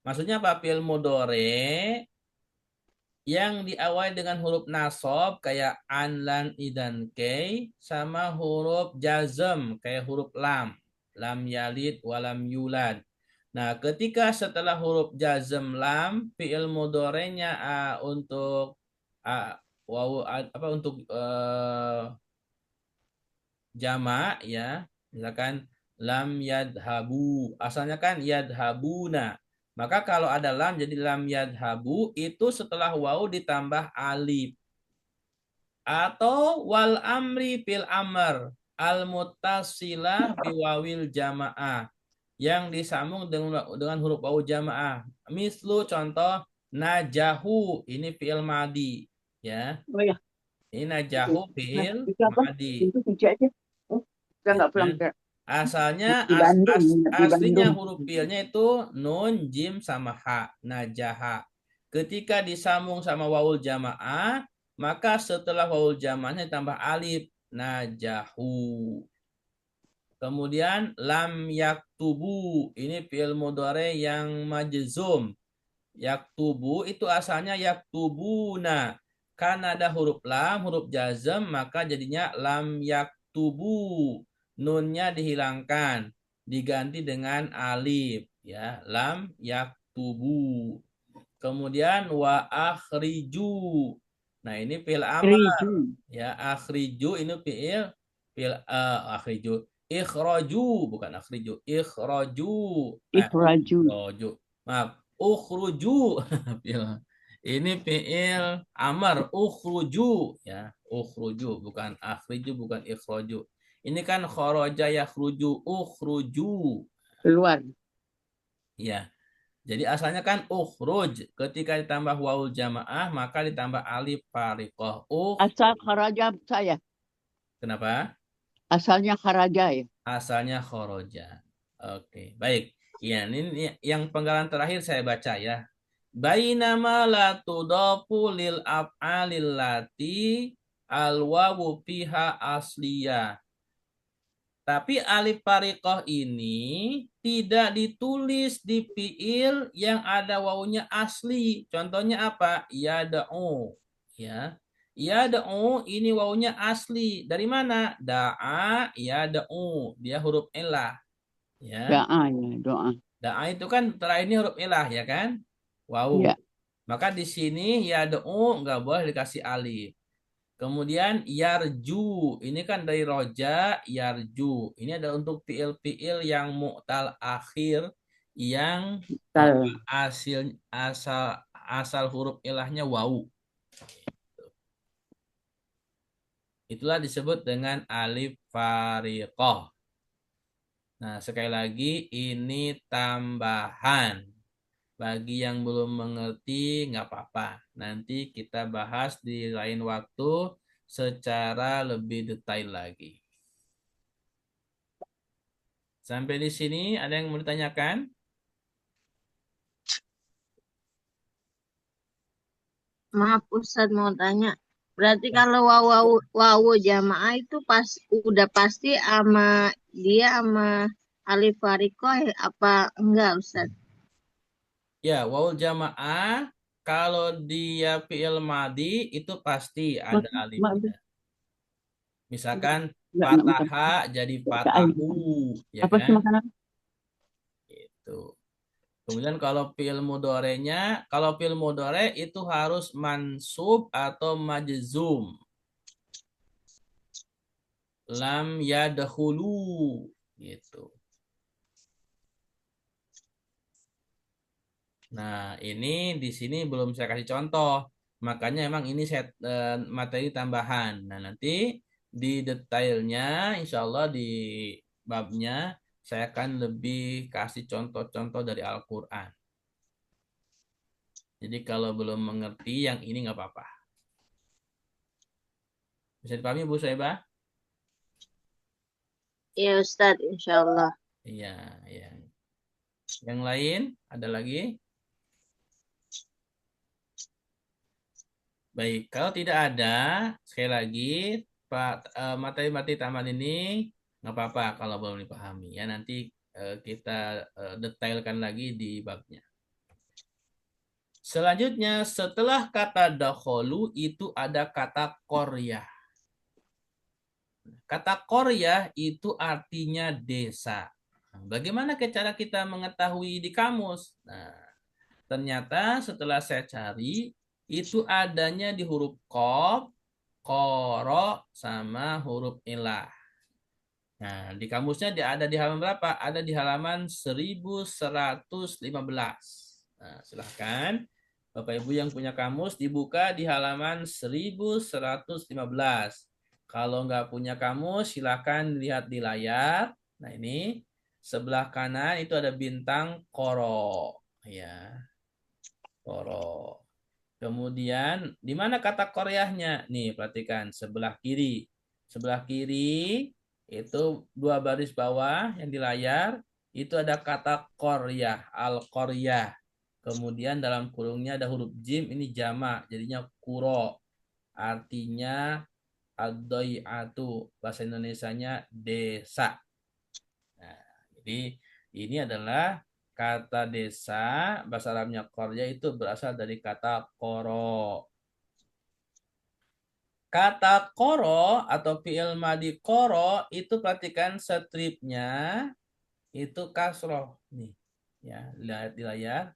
Maksudnya apa? Fi'il mudhari yang diawali dengan huruf nasab kayak an, lan, idan, kay sama huruf jazm kayak huruf lam. Lam yalid walam yulad. Nah, ketika setelah huruf jazm lam, fi'il mudhari'nya untuk jamak ya. Misalkan lam yadhabu. Asalnya kan yadhabuna. Maka kalau ada lam jadi lam yadhabu itu setelah waw ditambah alif. Atau wal amri fil amr al muttasilah biwawil jamaah yang disambung dengan huruf waw jamaah. Mislu contoh najahu ini fi'il madi ya. Oh ya. Ini najahu fi'il madi. Itu aja. Oh, kita nggak pulang ke Asalnya di Bandung, aslinya huruf fi'ilnya itu nun, jim sama ha, najaha. Ketika disambung sama wawul jamaah, maka setelah wawul jamaahnya ditambah alif, najahu. Kemudian lam yaktubu, ini fi'il mudhari yang majzum. Yaktubu itu asalnya yaktubuna. Karena ada huruf lam, huruf jazm, maka jadinya lam yaktubu. Nunnya dihilangkan, diganti dengan alif ya, lam yaktubu. Kemudian wa akhriju. Nah, ini fi'il amar ya, akhriju ini fi'il akhriju. Ikhraju bukan akhriju, ikhraju. Ikhraju. Maaf, ukhruju. Ini fi'il amar, ukhruju ya, ukhruju bukan akhriju, bukan ikhraju. Ini kan kharaja yakhruju, ukhruju. Keluar. Ya. Jadi asalnya kan ukhruj. Ketika ditambah wawul jamaah maka ditambah alif fariqah. Asal kharaja saya. Kenapa? Asalnya kharaja ya. Asalnya kharaja. Oke, baik. Ya, ini yang penggalan terakhir saya baca ya. Bainama la tudafu lil af'alil lati al wawu fiha asliyah. Tapi alif fariqah ini tidak ditulis di fiil yang ada wawunya asli. Contohnya apa? Yada'u. Ya. Yada'u ini wawunya asli. Dari mana? Da'a yada'u. Dia huruf ilah. Ya. Da'a ya, doa. Da'a itu kan terakhirnya huruf ilah ya kan? Wawu. Ya. Maka di sini yada'u nggak boleh dikasih alif. Kemudian yarju, ini kan dari roja, yarju. Ini adalah untuk fiil-fiil yang mu'tal akhir yang asal huruf ilahnya wawu. Itulah disebut dengan alif fariqah. Nah, sekali lagi ini tambahan. Bagi yang belum mengerti, nggak apa-apa. Nanti kita bahas di lain waktu secara lebih detail lagi. Sampai di sini, ada yang mau ditanyakan? Maaf Ustadz mau tanya. Berarti kalau wawu jamaah itu udah pasti sama dia sama alif varikoh apa enggak Ustadz? Ya, wawul jamaah kalau dia fi'il madi itu pasti ada alifnya. Misalkan fataha jadi fatahu, ya Apa sih kan? makanan? Itu. Kemudian kalau fi'il mudhari itu harus mansub atau majzum. Lam yadkhulu gitu. Nah, ini di sini belum saya kasih contoh. Makanya emang ini materi tambahan. Nah, nanti di detailnya, insya Allah di babnya, saya akan lebih kasih contoh-contoh dari Al-Quran. Jadi kalau belum mengerti yang ini nggak apa-apa. Bisa dipahami Bu Saibah? Iya Ustadz, insya Allah. Iya, iya. Yang lain ada lagi? Baik, kalau tidak ada, sekali lagi materi-materi tambahan ini nggak apa-apa kalau belum dipahami ya. Nanti kita detailkan lagi di babnya. Selanjutnya, setelah kata dakholu itu ada kata qaryah. Kata qaryah itu artinya desa. Nah, bagaimana cara kita mengetahui di kamus? Nah, ternyata setelah saya cari, itu adanya di huruf qaf, qara, sama huruf ilah. Nah, di kamusnya dia ada di halaman berapa? Ada di halaman 1115. Nah, silahkan Bapak Ibu yang punya kamus dibuka di halaman 1115. Kalau nggak punya kamus, silahkan lihat di layar. Nah, ini sebelah kanan itu ada bintang koro. Ya, koro. Kemudian, di mana kata koryahnya? Nih, perhatikan sebelah kiri. Sebelah kiri itu 2 baris bawah yang di layar itu ada kata koryah, al-koryah. Kemudian dalam kurungnya ada huruf jim, ini jamak, jadinya kuro. Artinya ad-doi'atu, bahasa Indonesianya desa. Nah, jadi ini adalah kata desa, bahasa Arabnya korya itu berasal dari kata koro. Kata koro atau fi'il madi koro itu perhatikan stripnya itu kasroh. Nih, ya, lihat di layar.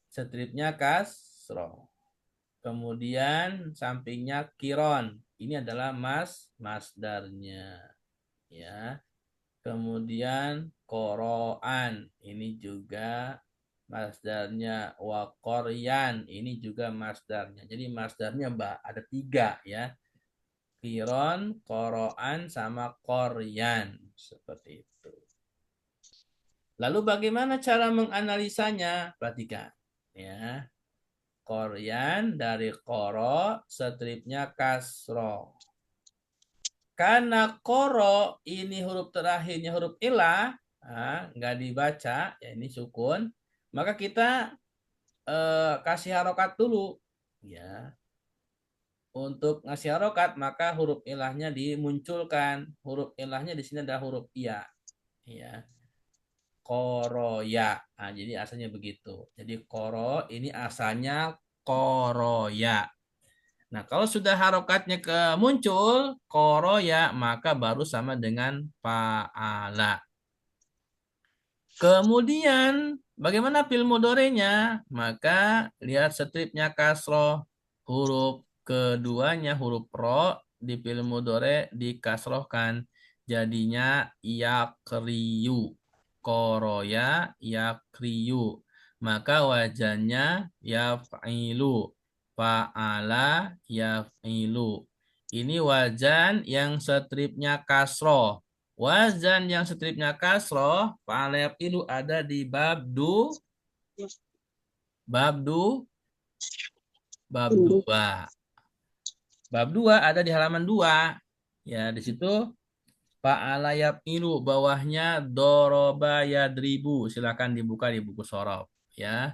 Stripnya kasroh. Kemudian sampingnya kiron. Ini adalah masdarnya. Ya. Kemudian koroan. Ini juga masdarnya. Wakoryan. Ini juga masdarnya. Jadi masdarnya ada 3 ya. Kiron, koroan, sama koryan. Seperti itu. Lalu bagaimana cara menganalisanya? Perhatikan. Ya. Koryan dari koro, stripnya kasro. Karena koro ini huruf terakhirnya huruf ilah, nggak dibaca, ya ini sukun, maka kita kasih harokat dulu. Ya. Untuk ngasih harokat, maka huruf ilahnya dimunculkan. Huruf ilahnya di sini ada huruf iya. Ya. Koroya. Nah, jadi asalnya begitu. Jadi koro ini asalnya koroya. Nah, kalau sudah harokatnya muncul, koroya, maka baru sama dengan fa'ala. Kemudian, bagaimana fi'il mudhari'nya? Maka lihat stripnya kasroh. Huruf keduanya, huruf ro, di fi'il mudhari' dikasrohkan. Jadinya yakriyu. Koroya yakriyu. Maka wajannya yaf'ilu. Fa'ala yaf'ilu. Ini wajan yang stripnya kasroh. Wazan yang stripnya kasroh, fa'ala yaf'ilu ada di bab 2. Bab 2 ada di halaman 2. Ya, di situ fa'ala yaf'ilu, bawahnya doroba yadribu. Silakan dibuka di buku sorof, ya.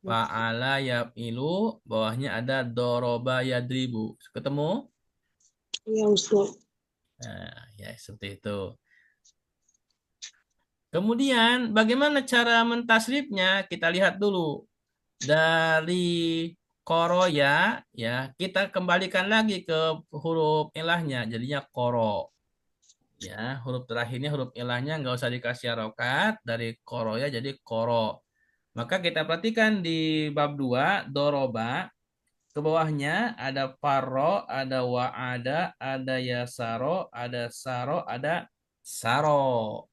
Fa'ala yaf'ilu, bawahnya ada doroba yadribu. Ketemu? Ya Ustaz. Nah, ya seperti itu. Kemudian bagaimana cara mentasrifnya? Kita lihat dulu. Dari koroya, ya, kita kembalikan lagi ke huruf ilahnya. Jadinya koro. Ya, huruf terakhirnya huruf ilahnya nggak usah dikasih harokat. Dari koroya jadi koro. Maka kita perhatikan di bab 2, doroba. Ke bawahnya ada faro, ada wa'ada, ada yasaro, ada saro, ada saro.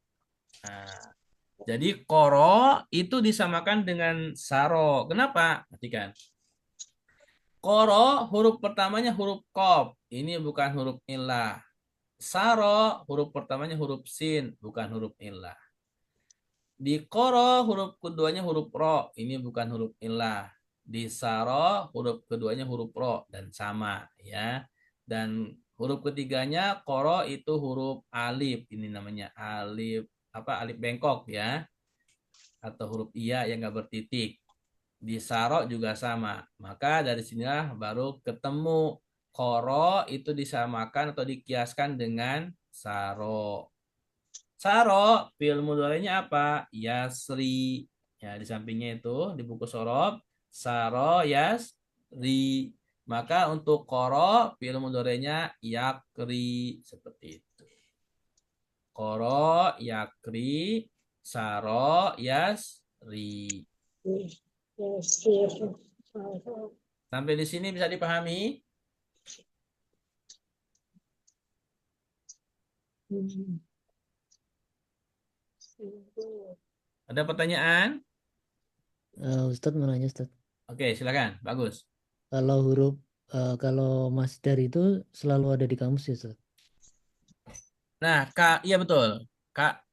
Nah, jadi koro itu disamakan dengan saro. Kenapa? Perhatikan. Koro huruf pertamanya huruf kof. Ini bukan huruf illah. Saro huruf pertamanya huruf sin, bukan huruf illah. Di koro huruf keduanya huruf ro. Ini bukan huruf illah. Di saro huruf keduanya huruf ro dan sama ya. Dan huruf ketiganya koro itu huruf alif. Ini namanya alif alif bengkok ya. Atau huruf iya yang nggak bertitik. Di saro juga sama. Maka dari sinilah baru ketemu koro itu disamakan atau dikiaskan dengan saro. Saro, fi'il mudhari'nya apa? Yasri. Ya, di sampingnya itu di buku sorob, saro yasri. Maka untuk koro, fi'il mudhari'nya yakri. Seperti itu. Koro, yakri, saro, yasri. Sampai di sini bisa dipahami? Ada pertanyaan? Ustadz mau nanya Ustadz. Oke, silakan. Bagus. Kalau huruf kalau masdar itu selalu ada di kamus ya Ustadz? Nah, iya betul.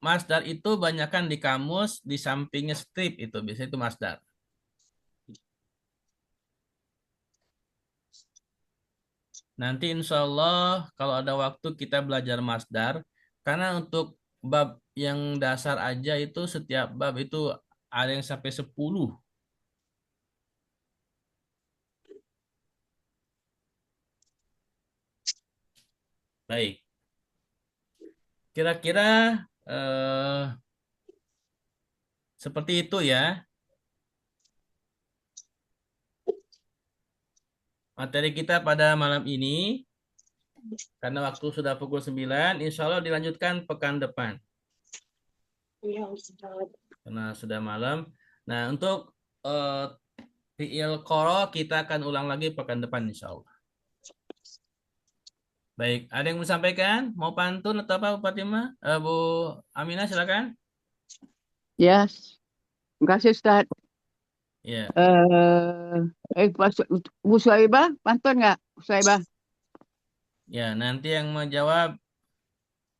Masdar itu banyakkan di kamus, di sampingnya strip itu. Biasanya itu masdar. Nanti insya Allah kalau ada waktu kita belajar masdar. Karena untuk bab yang dasar aja itu setiap bab itu ada yang sampai 10. Baik. Kira-kira seperti itu ya. Materi kita pada malam ini. Karena waktu sudah pukul 9, insya Allah dilanjutkan pekan depan. Ya Ustaz. Karena sudah malam. Nah, untuk fi'il qara kita akan ulang lagi pekan depan insya Allah. Baik, ada yang mau sampaikan? Mau pantun atau apa Bu Fatimah? Bu Aminah silakan. Yes. Terima kasih Ustaz. Ya. Bu Suhaibah, pantun nggak? Bu Suhaibah. Ya, nanti yang menjawab.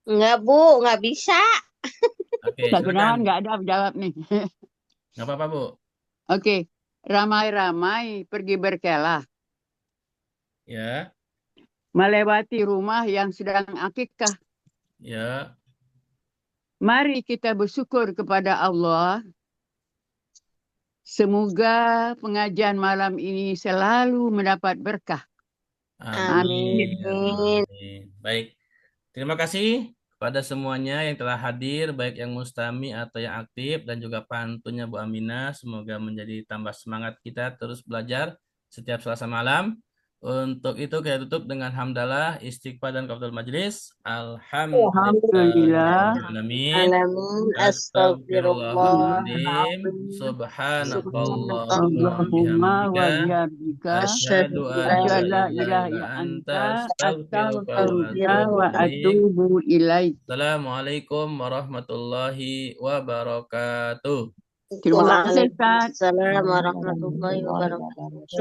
Enggak, Bu. Enggak bisa. Oke, Tak kenalan silakan. nggak ada jawab nih. Nggak apa-apa, Bu. Oke. Ramai-ramai pergi berkelah. Ya. Melewati rumah yang sedang akikah. Ya. Mari kita bersyukur kepada Allah. Semoga pengajian malam ini selalu mendapat berkah. Amin. Amin. Amin. Baik. Terima kasih kepada semuanya yang telah hadir, baik yang mustami atau yang aktif, dan juga pantunnya Bu Aminah. Semoga menjadi tambah semangat kita terus belajar setiap Selasa malam. Untuk itu kita tutup dengan hamdalah, istighfar dan kafaratul majlis. Alhamdulillah. Alhamdulillahirrahmanirrahim. Alamin. Astagfirullahaladzim. Subhanallah wa Allahumma wa bihamdika. bihamdika. Asyhadu Asyhadu an la an la ilaha ilaha illa illa anta anta astaghfiruka wa astaghfiruka wa atubu ilaik. atubu ilaik. Assalamualaikum warahmatullahi wabarakatuh. Terima kasih Ustaz. Waalaikumsalam warahmatullahi wabarakatuh.